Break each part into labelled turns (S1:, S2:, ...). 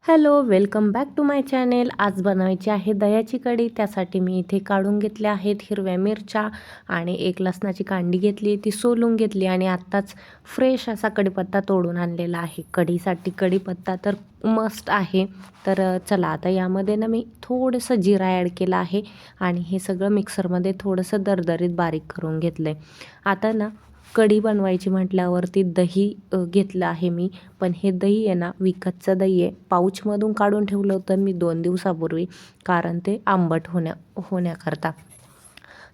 S1: Hello, welcome back to my channel. आज बनवायची आहे दह्याची कढी. त्यासाठी मी इथे काढून घेतल्या आहेत हिरव्या मिरच्या आणि एक लसणाची कांडी घेतली, ती सोलून घेतली आणि आत्ताच फ्रेश असा कढीपत्ता तोडून आणलेला आहे. कढीसाठी कढीपत्ता तर मस्ट आहे. तर चला आता यामध्ये ना मी थोडंसं जिरा ॲड केला आहे आणि हे सगळं मिक्सरमध्ये थोडंसं दरदरीत बारीक करून घेतलं आहे. आता ना कढी बनवायची म्हटल्यावरती दही घेतलं आहे मी. पण हे दही आहे ना विकतचं दही आहे. पाऊचमधून काढून ठेवलं होतं मी 2 दिवसापूर्वी, कारण ते आंबट होण्याकरता.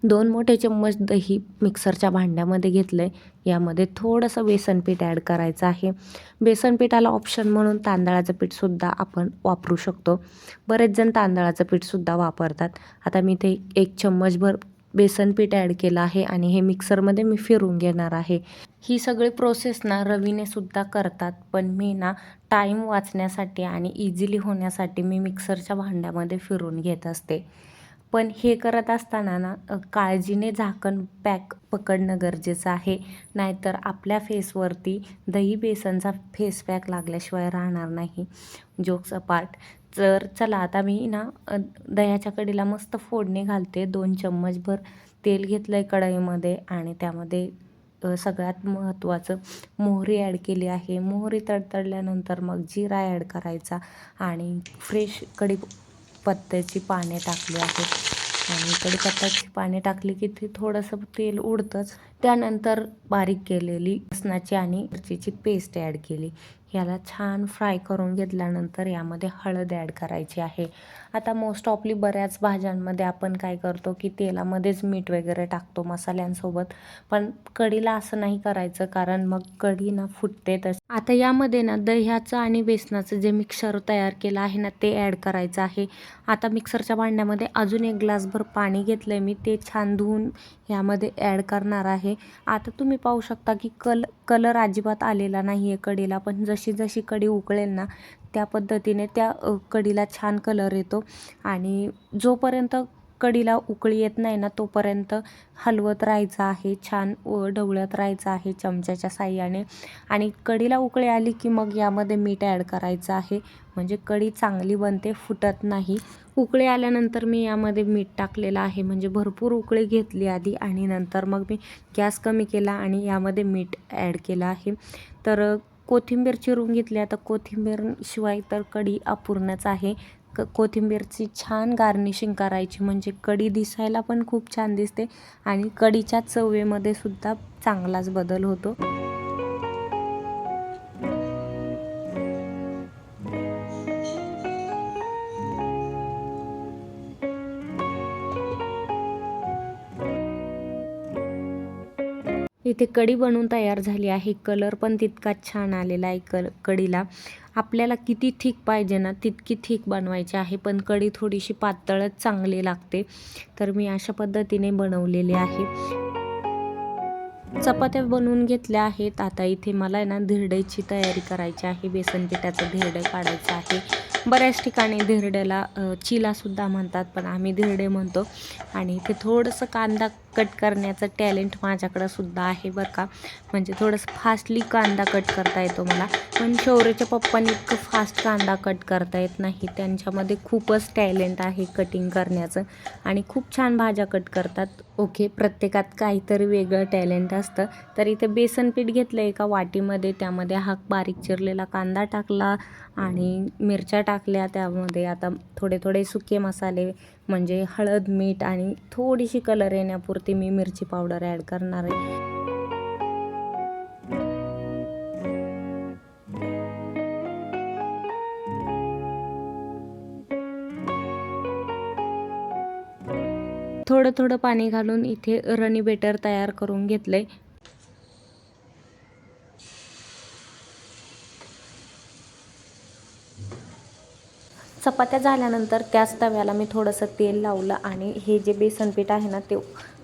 S1: 2 मोठे चम्मच दही मिक्सरच्या भांड्यामध्ये घेतलं आहे. यामध्ये थोडंसं बेसन पीठ ॲड करायचं आहे. बेसन पिठाला ऑप्शन म्हणून तांदळाचं पीठसुद्धा आपण वापरू शकतो. बरेच जण तांदळाचं पीठसुद्धा वापरतात. आता मी ते 1 चम्मचभर बेसन पीठ ॲड केलं आहे आणि हे मिक्सरमध्ये मी फिरवून घेणार आहे. ही सगळी प्रोसेस ना रवीने सुद्धा करतात, पण मी ना टाईम वाचण्यासाठी आणि इझिली होण्यासाठी मी मिक्सरच्या भांड्यामध्ये फिरवून घेत असते. पण हे करत असताना ना काळजीने झाकण पॅक पकडणं गरजेचं आहे. नाहीतर आपल्या फेसवरती दही बेसनचा फेस पॅक लागल्याशिवाय राहणार नाही. Jokes apart. तर चला आता मी ना दह्याच्या कढीला मस्त फोडणी घालते. 2 चम्मचभर तेल घेतलं आहे कढईमध्ये आणि त्यामध्ये सगळ्यात महत्त्वाचं मोहरी ॲड केली आहे. मोहरी तडतडल्यानंतर मग जिरा ॲड करायचा आणि फ्रेश कढीपत्त्याची पाने टाकली आहेत आणि कढीपत्त्याची पाने टाकली की ते थोडंसं तेल उडतंच. त्यानंतर बारीक केलेली लसणाची आणि मिरचीची पेस्ट ॲड केली. याला छान फ्राय करून घेतल्यानंतर यामध्ये हळद ॲड करायची आहे. आता मोस्ट ऑफली बऱ्याच भाज्यांमध्ये आपण काय करतो की तेलामध्येच मीठ वगैरे टाकतो मसाल्यांसोबत, पण कढीला असं नाही करायचं, कारण मग कढी ना फुटते. आता यामध्ये ना दह्याचं आणि बेसनाचं जे मिक्सर तयार केलं आहे ना ते ॲड करायचं आहे. आता मिक्सरच्या भांड्यामध्ये अजून 1 ग्लासभर पाणी घेतलं आहे मी, ते छान धुवून यामध्ये ॲड करणार आहे. आता तुम्ही पाहू शकता की कलर अजिबात आलेला नाही आहे कढीला, पण जशी जशी कढी उकळेल ना त्या पद्धतीने त्या कढीला छान कलर येतो. आणि जोपर्यंत कढीला उकळी येत नाही ना तोपर्यंत हलवत राहायचं आहे, छान ढवळत राहायचं आहे चमच्याच्या साहाय्याने. आणि कढीला उकळी आली की मग यामध्ये मीठ ॲड करायचं आहे, म्हणजे कढी चांगली बनते, फुटत नाही. उकळी आल्यानंतर मी यामध्ये मीठ टाकलेलं आहे, म्हणजे भरपूर उकळी घेतली आधी आणि नंतर मग मी गॅस कमी केला आणि यामध्ये मीठ ॲड केलं आहे. तर कोथिंबीर चिरून घेतली. आता कोथिंबीरशिवाय तर कढी अपूर्णच आहे. कोथिंबीरची छान गार्निशिंग करायची, म्हणजे कढी दिसायला पण खूप छान दिसते आणि कढीच्या चवेमध्ये सुद्धा चांगलाच बदल होतो. इथे कढी बनवून तयार झाली आहे. कलर पण तितकाच छान आलेला आहे कढीला. आपल्याला किती थिक पाहिजे ना तितकी थिक बनवायची आहे, पण कढी थोडीशी पातळच चांगली लागते. तर मी अशा पद्धतीने बनवलेली आहे. चपात्या बनवून घेतल्या आहेत. आता इथे मला ना धिरड्याची तयारी करायची आहे. बेसन पिठाचं धिरडं काढायचं आहे. बऱ्याच ठिकाणी धिरड्याला चिलासुद्धा म्हणतात, पण आम्ही धिरडे म्हणतो. आणि इथे थोडंसं कांदा कट करण्याचं टॅलेंट माझ्याकडं सुद्धा आहे बरं का. म्हणजे थोडंसं फास्टली कांदा कट करता येतो मला, पण शौर्यच्या पप्पांनी इतकं फास्ट कांदा कट करता येत नाही. त्यांच्यामध्ये खूपच टॅलेंट आहे कटिंग करण्याचं आणि खूप छान भाज्या कट करतात. ओके, प्रत्येकात काहीतरी वेगळं टॅलेंट असतं. तर इथे बेसन पीठ घेतलं एका वाटीमध्ये, त्यामध्ये हा बारीक चिरलेला कांदा टाकला आणि मिरच्या टाकल्या. त्यामध्ये आता थोडे थोडे सुके मसाले म्हणजे हळद, मीठ आणि थोडीशी कलर येण्यापुरती मी मिरची पावडर ॲड करणार आहे. थोडं थोडं पाणी घालून इथे रणी बेटर तयार करून घेतलंय. चपात्या झाल्यानंतर त्याच तव्याला मी थोडंसं तेल लावलं आणि हे जे बेसन पीठ आहे ना ते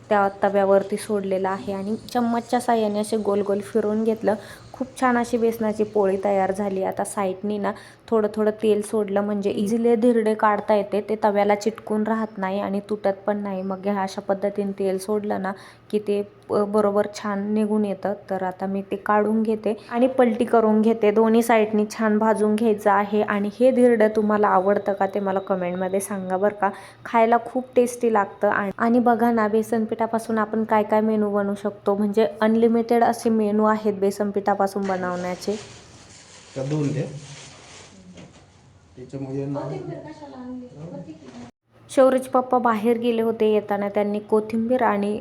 S1: त्या तव्यावरती सोडलेलं आहे आणि चम्मचच्या साहाय्याने असे गोल गोल फिरवून घेतलं. खूप छान अशी बेसनाची पोळी तयार झाली. आता साईडनी ना थोडं थोडं तेल सोडलं म्हणजे इझिली धिरडे काढता येते, ते तव्याला चिटकून राहत नाही आणि तुटत पण नाही. मग ह्या अशा पद्धतीने तेल सोडलं ना की ते बरोबर छान निघून येतं. तर आता मी ते काढून घेते आणि पलटी करून घेते. दोन्ही साईडनी छान भाजून घ्यायचं आहे. आणि हे धिरडं तुम्हाला आवडतं का ते मला कमेंटमध्ये सांगा बरं का. खायला खूप टेस्टी लागतं. आणि बघा ना, बेसन पिठापासून आपण काय काय मेनू बनवू शकतो, म्हणजे अनलिमिटेड असे मेनू आहेत बेसन पिठापासून बनवण्याचे. शौर्यचे पप्पा बाहेर गेले होते, येताना त्यांनी कोथिंबीर आणि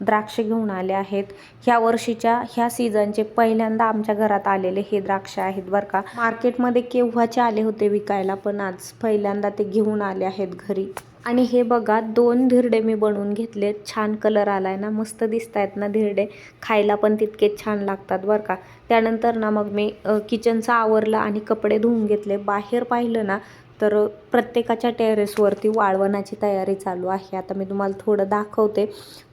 S1: द्राक्ष घेऊन आले आहेत. ह्या वर्षीच्या ह्या सीझनचे पहिल्यांदा आमच्या घरात आलेले हे द्राक्ष आहेत बरं का. मार्केटमध्ये केव्हाचे आले होते विकायला, पण आज पहिल्यांदा ते घेऊन आले आहेत घरी. आणि हे बघा 2 धिरडे मी बनवून घेतले. छान कलर आलाय ना, मस्त दिसत आहेत ना धिरडे. खायला पण तितकेच छान लागतात बरं का. त्यानंतर ना मग मी किचनचं आवरलं आणि कपडे धुवून घेतले. बाहेर पाहिलं ना तर प्रत्येकाच्या टेरेसवरती वाळवणाची तयारी चालू आहे. आता मी तुम्हाला थोडं दाखवते.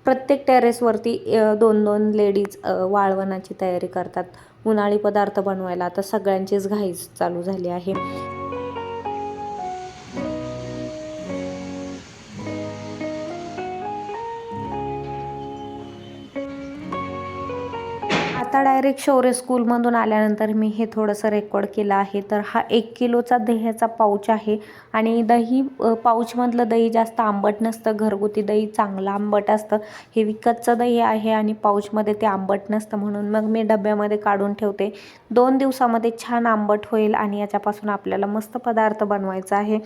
S1: प्रत्येक टेरेसवरती 2-2 लेडीज वाळवणाची तयारी करतात उन्हाळी पदार्थ बनवायला. आता सगळ्यांचीच घाई चालू झाली आहे. आता डायरेक्ट शौर्य स्कूलमधून आल्यानंतर मी हे थोडंसं रेकॉर्ड केलं आहे. तर हा 1 किलोचा दह्याचा पाऊच आहे. आणि दही पाऊचमधलं दही जास्त आंबट नसतं, घरगुती दही चांगलं आंबट असतं. हे विकतचं दही आहे आणि पाऊचमध्ये ते आंबट नसतं, म्हणून मग मी डब्यामध्ये काढून ठेवते. 2 दिवसामध्ये छान आंबट होईल आणि याच्यापासून आपल्याला मस्त पदार्थ बनवायचा आहे.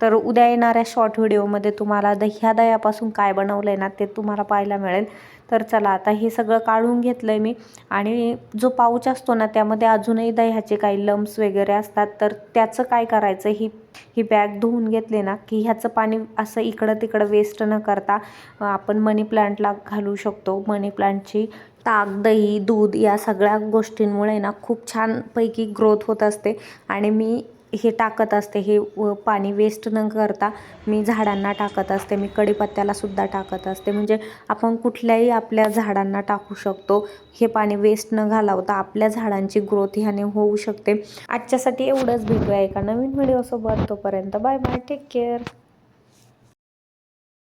S1: तर उद्या येणाऱ्या शॉर्ट व्हिडिओमध्ये तुम्हाला दह्यापासून काय बनवलं आहे ना ते तुम्हाला पाहायला मिळेल. तर चला, आता हे सगळं काढून घेतलं आहे मी. आणि जो पाऊच असतो ना त्यामध्ये अजूनही दह्याचे काही लम्स वगैरे असतात. तर त्याचं काय करायचं, ही बॅग धुवून घेतले ना की ह्याचं पाणी असं इकडं तिकडं वेस्ट न करता आपण मनी प्लांटला घालू शकतो. मनी प्लांटची ताक, दही, दूध या सगळ्या गोष्टींमुळे ना खूप छानपैकी ग्रोथ होत असते. आणि मी हे टाकत असते, हे पाणी वेस्ट न करता मी झाडांना टाकत असते. मी कढीपत्त्याला सुद्धा टाकत असते. म्हणजे आपण कुठल्याही आपल्या झाडांना टाकू शकतो. हे पाणी वेस्ट न घालवता आपल्या झाडांची ग्रोथ ह्याने होऊ शकते. आजच्यासाठी एवढंच. भेटूया एका नवीन व्हिडिओसोबत. तोपर्यंत बाय बाय, टेक केअर.